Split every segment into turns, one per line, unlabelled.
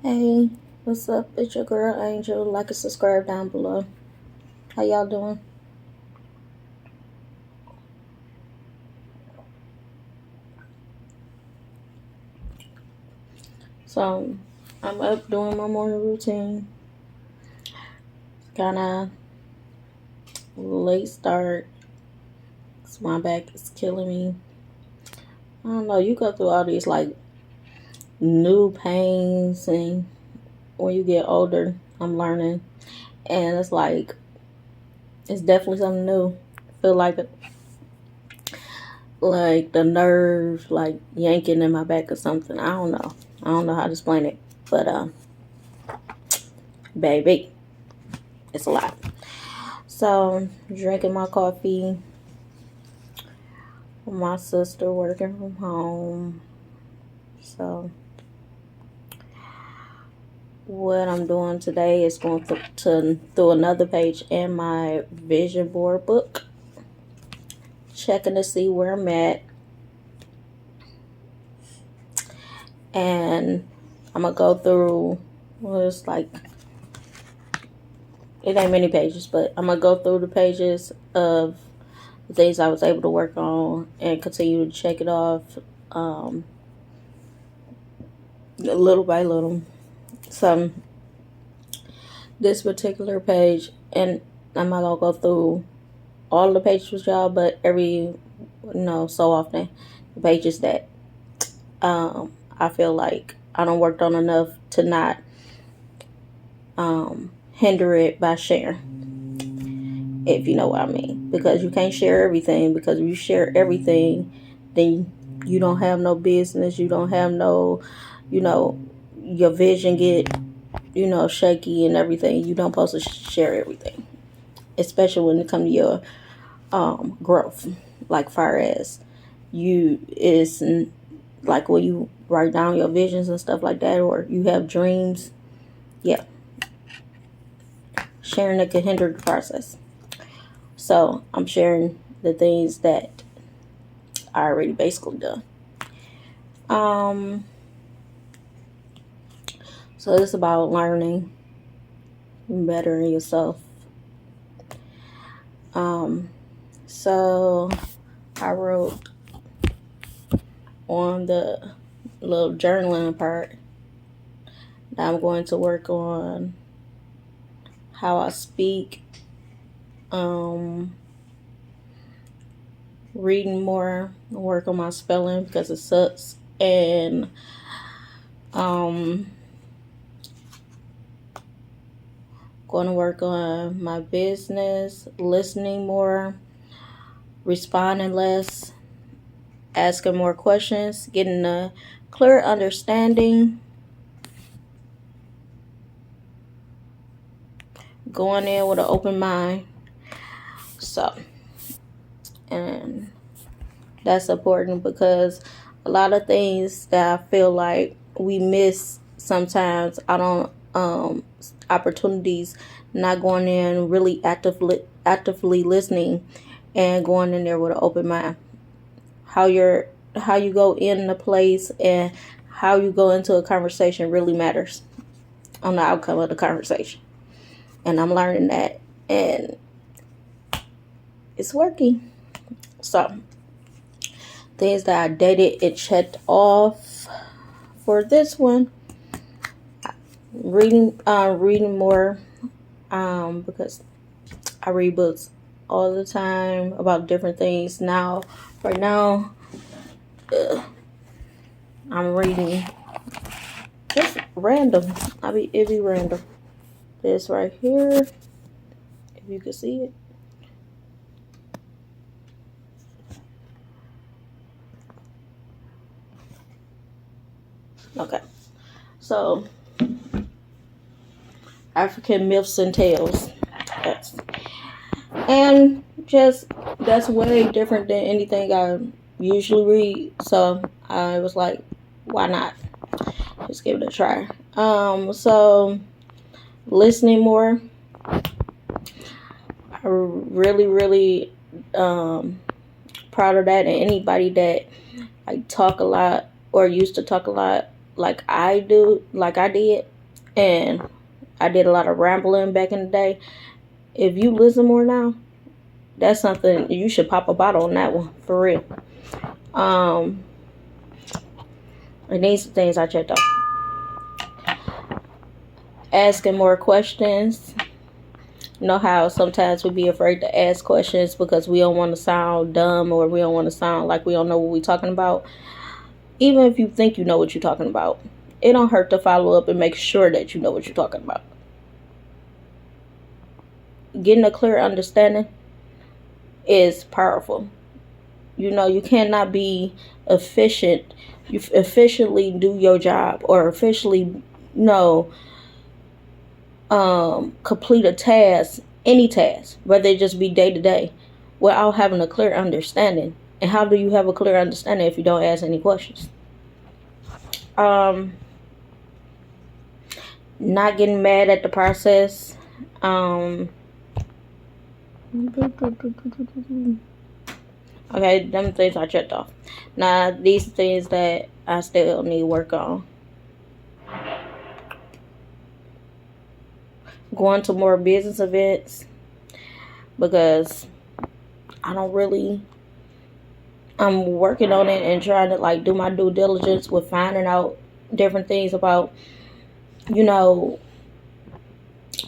Hey, what's up? It's your girl Angel. Like and subscribe down below. How y'all doing? So, I'm up doing my morning routine. Kinda late start. So my back is killing me. I don't know. You go through all these like new pains, and when you get older, I'm learning, and it's like it's definitely something new. I feel like the nerve like yanking in my back or something. I don't know. I don't know how to explain it, but baby, it's a lot. So, drinking my coffee, my sister working from home. So, what I'm doing today is going to through another page in my vision board book, checking to see where I'm at, and I'm gonna go through. Well, it's like it ain't many pages, but I'm gonna go through the pages of the things I was able to work on and continue to check it off, um, little by little. So this particular page, and I'm not gonna go through all the pages with y'all, but every so often the pages that I feel like I don't worked on enough to not hinder it by sharing, if you know what I mean, because you can't share everything, because if you share everything, then you don't have no business, you don't have no, your vision get shaky and everything. You don't supposed to share everything, especially when it comes to your growth. Like far as you is like when you write down your visions and stuff like that, or you have dreams. Yeah, sharing it could hinder the process. So I'm sharing the things that I already basically done. Um, so it's about learning, bettering yourself. So I wrote on the little journaling part that I'm going to work on how I speak, reading more, work on my spelling because it sucks, and going to work on my business, listening more, responding less, asking more questions, getting a clear understanding, going in with an open mind. So, and that's important because a lot of things that I feel like we miss sometimes, I don't opportunities, not going in really actively listening and going in there with an open mind. How you go in the place and how you go into a conversation really matters on the outcome of the conversation. And I'm learning that, and it's working. So things that I dated and checked off for this one: reading more, because I read books all the time about different things. Right now, I'm reading just random. It be random. This right here, if you can see it. Okay, so African myths and tales. Yes. And just that's way different than anything I usually read. So I was like, why not? Just give it a try. So listening more. I really proud of that, and anybody that like talk a lot or used to talk a lot like I did, And I did a lot of rambling back in the day. If you listen more now, that's something you should pop a bottle on that one for real. And these are things I checked off. Asking more questions. You know how sometimes we be afraid to ask questions because we don't want to sound dumb, or we don't want to sound like we don't know what we're talking about. Even if you think you know what you're talking about, it don't hurt to follow up and make sure that you know what you're talking about. Getting a clear understanding is powerful. You cannot be efficient. You efficiently do your job, or officially complete a task, any task, whether it just be day to day, without having a clear understanding. And how do you have a clear understanding if you don't ask any questions? Not getting mad at the process. Okay, them things I checked off. Now, these things that I still need work on. Going to more business events, because I'm working on it and trying to like do my due diligence with finding out different things about,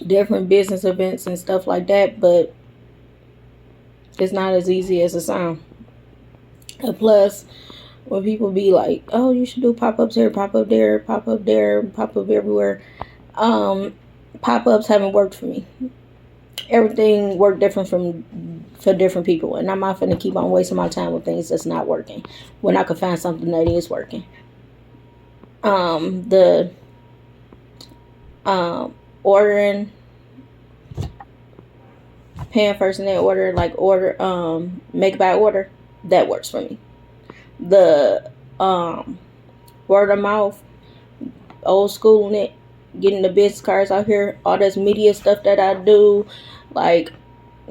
different business events and stuff like that, but it's not as easy as it sounds. And plus, when people be like, oh, you should do pop-ups here, pop-up there, pop-up there, pop-up everywhere, pop-ups haven't worked for me. Everything worked different for different people, and I'm not finna keep on wasting my time with things that's not working when I could find something that is working. The ordering, paying first and then order, make by order, that works for me. The word of mouth, old school in it, getting the business cards out here, all this media stuff that I do, like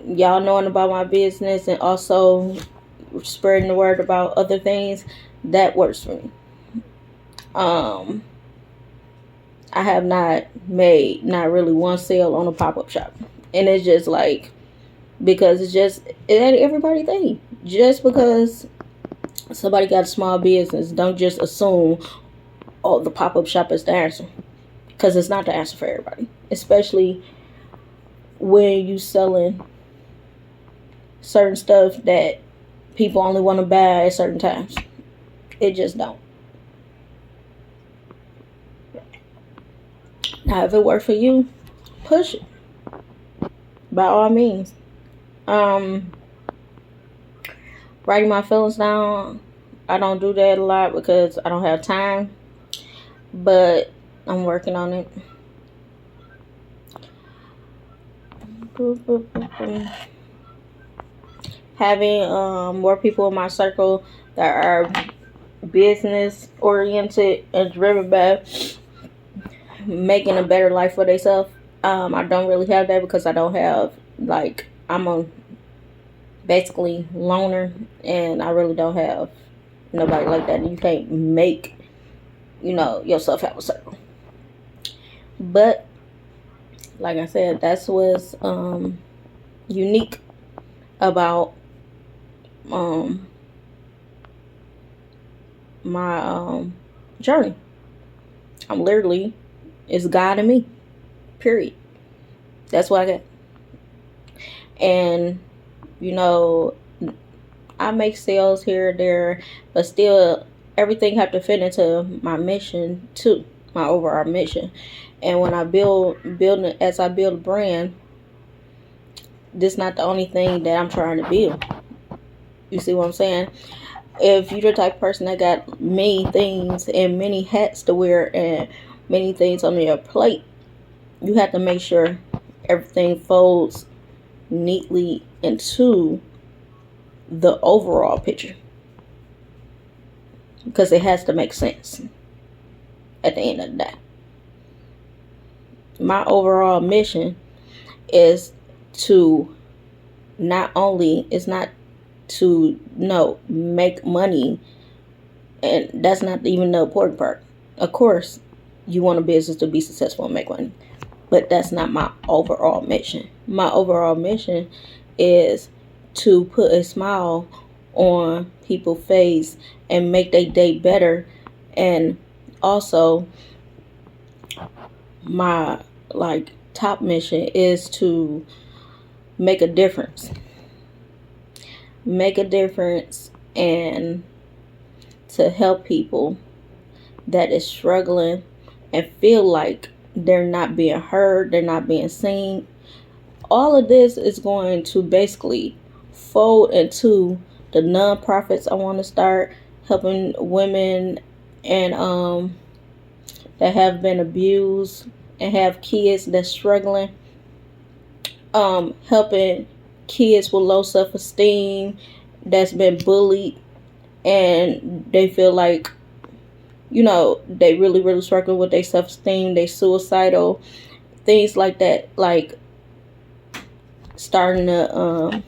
y'all knowing about my business and also spreading the word about other things, that works for me. I have not made not really one sale on a pop-up shop, and it's just like, because it ain't everybody thing. Just because somebody got a small business, don't just assume, oh, the pop-up shop is the answer, because it's not the answer for everybody, especially when you selling certain stuff that people only want to buy at certain times. It just don't. Now, if it works for you, push it by all means. Writing my feelings down, I don't do that a lot because I don't have time, but I'm working on it. Having more people in my circle that are business oriented and driven by making a better life for themselves. I don't really have that because I don't have, like, I'm a basically loner, and I really don't have nobody like that. You can't make, yourself have a circle. But like I said, that's what's unique about my journey. I'm literally, it's God and me, period. That's what I got. And I make sales here or there, but still everything have to fit into my mission too, my overall mission. And when I as I build a brand, this is not the only thing that I'm trying to build. You see what I'm saying? If you're the type of person that got many things and many hats to wear and many things on your plate, you have to make sure everything folds neatly into the overall picture, because it has to make sense at the end of the day. My overall mission is to not to make money, and that's not even the important part. Of course, you want a business to be successful and make money. But that's not my overall mission. My overall mission is to put a smile on people's face and make their day better. And also, my top mission is to make a difference. Make a difference and to help people that is struggling and feel like they're not being heard, they're not being seen. All of this is going to basically fold into the nonprofits I want to start, helping women and that have been abused and have kids that's struggling, helping kids with low self-esteem that's been bullied and they feel like, they really struggling with their self-esteem, they suicidal, things like that. Like starting a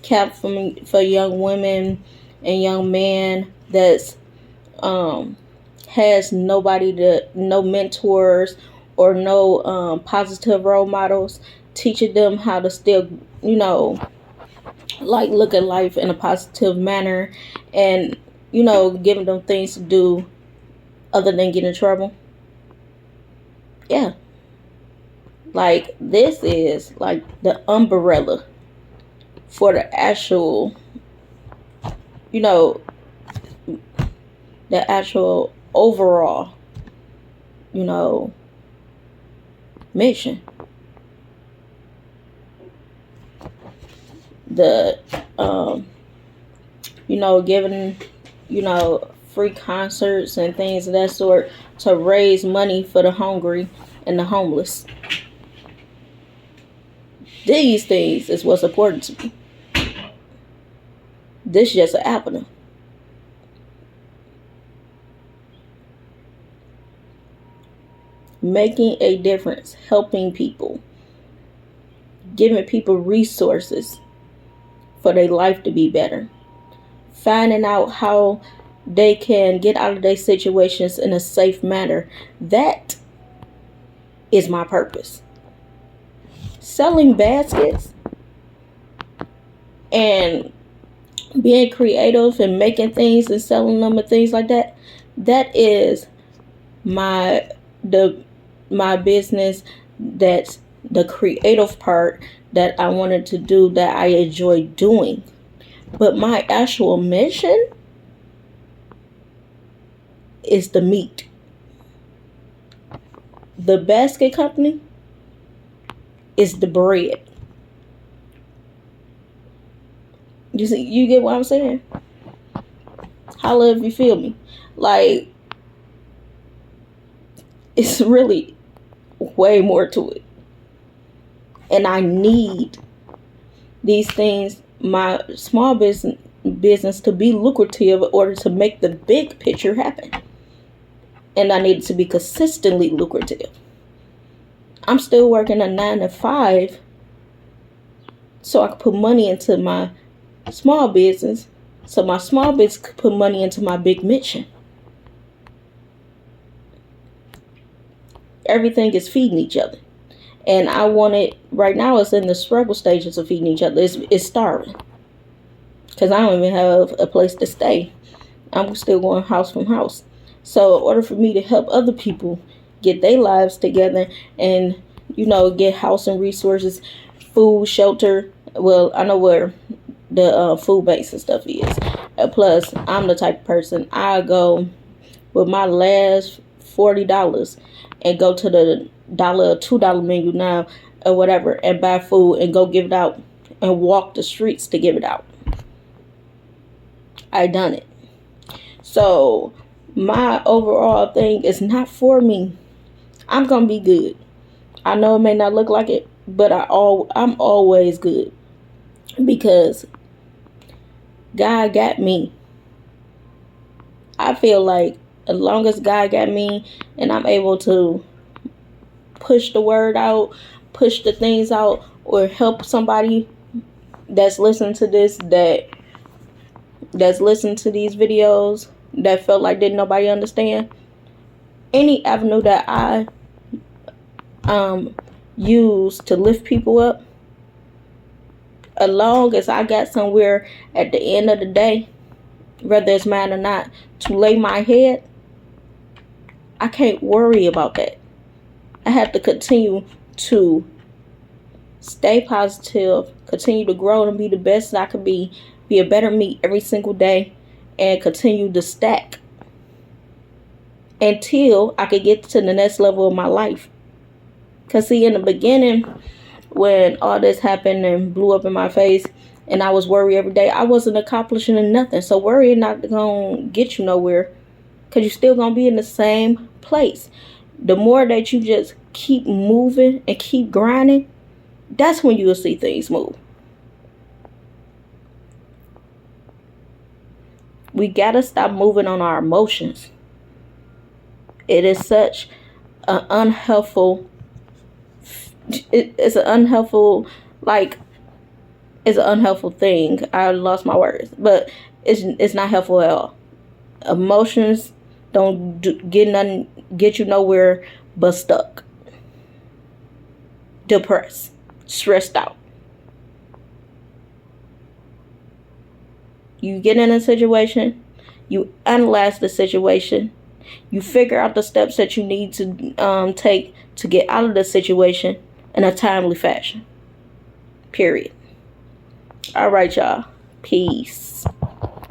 camp for young women and young men that's has no mentors or no positive role models, teaching them how to still look at life in a positive manner, and giving them things to do other than get in trouble. Yeah. Like, this is like the umbrella for the actual, the actual overall, mission. The, giving, free concerts and things of that sort to raise money for the hungry and the homeless. These things is what's important to me. This is just an happening. Making a difference, helping people, giving people resources for their life to be better, finding out how they can get out of their situations in a safe manner. That is my purpose. Selling baskets and being creative and making things and selling them and things like that, that is my business. That's the creative part that I wanted to do, that I enjoy doing. But my actual mission is the meat. The basket company is the bread. You get what I'm saying? Holla if you feel me. Like, it's really way more to it. And I need these things, my small business to be lucrative in order to make the big picture happen. And I need it to be consistently lucrative. I'm still working a 9 to 5 so I can put money into my small business, so my small business could put money into my big mission. Everything is feeding each other. And I want it, right now it's in the struggle stages of feeding each other. It's starving. Because I don't even have a place to stay. I'm still going house from house. So in order for me to help other people get their lives together and, get housing resources, food, shelter. Well, I know where the food banks and stuff is. Plus, I'm the type of person, I go with my last $40 and go to the $1 or $2 menu now or whatever and buy food and go give it out and walk the streets to give it out. I done it. So my overall thing is not for me. I'm gonna be good. I know it may not look like it, but I'm always good because God got me. I feel like as long as God got me and I'm able to push the word out, push the things out, or help somebody that's listening to this, that's listening to these videos, that felt like didn't nobody understand, any avenue that I use to lift people up, as long as I got somewhere at the end of the day, whether it's mine or not, to lay my head, I can't worry about that. I have to continue to stay positive, continue to grow and be the best I can be a better me every single day, and continue to stack until I could get to the next level of my life. Because see, in the beginning, when all this happened and blew up in my face and I was worried every day, I wasn't accomplishing nothing. So worrying not going to get you nowhere, because you're still going to be in the same place. The more that you just keep moving and keep grinding, that's when you will see things move. We got to stop moving on our emotions. It is such an unhelpful, it's an unhelpful, like, it's an unhelpful thing. I lost my words, but it's not helpful at all. Emotions don't get you nowhere but stuck, depressed, stressed out. You get in a situation, you analyze the situation, you figure out the steps that you need to take to get out of the situation in a timely fashion. Period. All right, y'all. Peace.